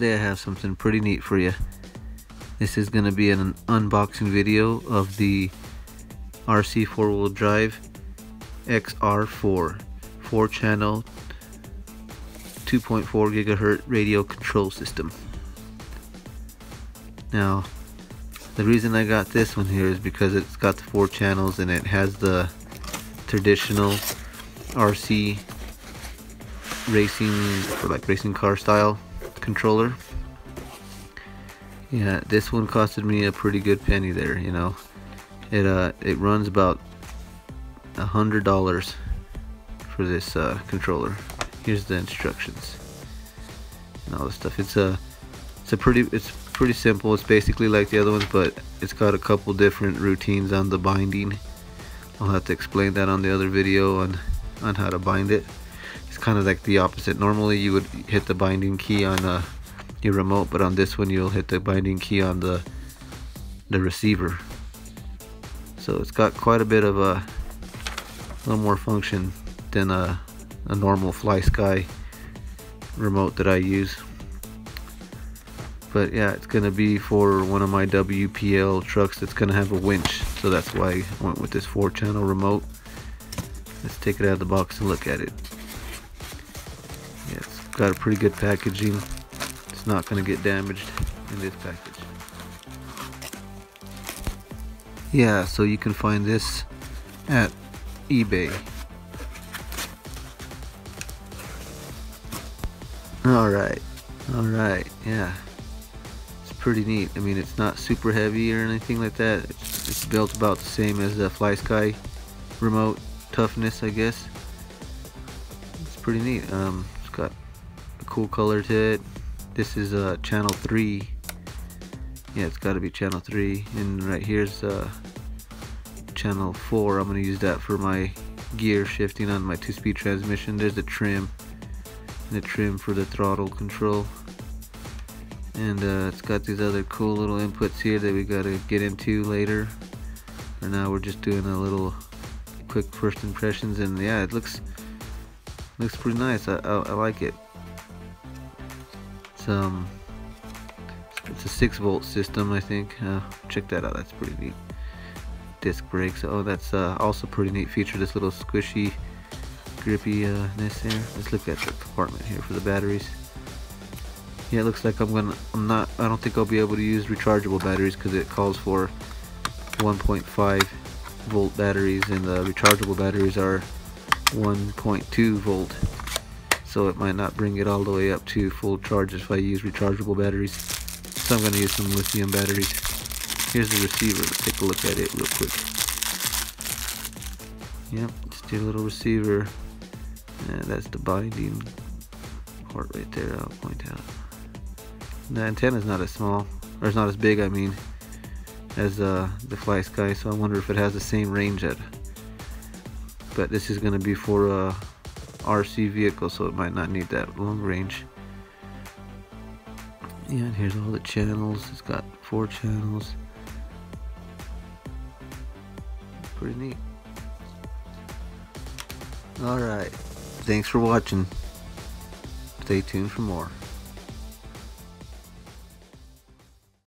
today I have something pretty neat for you. This is going to be an unboxing video of the RC4WD XR 4-channel 2.4 gigahertz radio control system. Now, the reason I got this one here is because it's got the 4 channels and it has the traditional RC racing, for like racing car style controller. Yeah, this one costed me a pretty good penny there, you know. It runs about $100 for this controller. Here's the instructions and all this stuff. It's pretty simple. It's basically like the other ones, but it's got a couple different routines on the binding. I'll have to explain that on the other video on how to bind it. It's kind of like the opposite. Normally you would hit the binding key on your remote, but on this one you'll hit the binding key on the receiver. So it's got quite a bit of a little more function than a normal FlySky remote that I use. But yeah, it's gonna be for one of my WPL trucks that's gonna have a winch, so that's why I went with this 4-channel remote. Let's take it out of the box and look at it. Yeah, it's got a pretty good packaging. It's not gonna get damaged in this package. Yeah, so you can find this at eBay. Alright, yeah. It's pretty neat. I mean, it's not super heavy or anything like that. It's built about the same as the FlySky remote toughness, I guess. It's pretty neat. It's got a cool color to it. This is channel 3. Yeah, it's got to be channel 3. And right here's channel 4. I'm going to use that for my gear shifting on my 2-speed transmission. There's the trim. And the trim for the throttle control. And it's got these other cool little inputs here that we got to get into later. For now we're just doing a little quick first impressions, and yeah, it looks pretty nice. I like it. It's a 6-volt system, I think. Check that out. That's pretty neat. Disc brakes. Oh, that's also pretty neat feature. This little squishy, grippiness here. Let's look at the compartment here for the batteries. Yeah, it looks like I don't think I'll be able to use rechargeable batteries because it calls for 1.5 volt batteries, and the rechargeable batteries are 1.2 volt. So it might not bring it all the way up to full charge if I use rechargeable batteries. So I'm going to use some lithium batteries. Here's the receiver. Let's take a look at it real quick. Yep, just a little receiver. And that's the binding part right there. I'll point out. The antenna is not as small, or it's not as big, I mean, as the FlySky. So I wonder if it has the same range but this is going to be for a RC vehicle, so it might not need that long range. Yeah, and here's all the channels. It's got 4 channels. Pretty neat. Alright, thanks for watching. Stay tuned for more.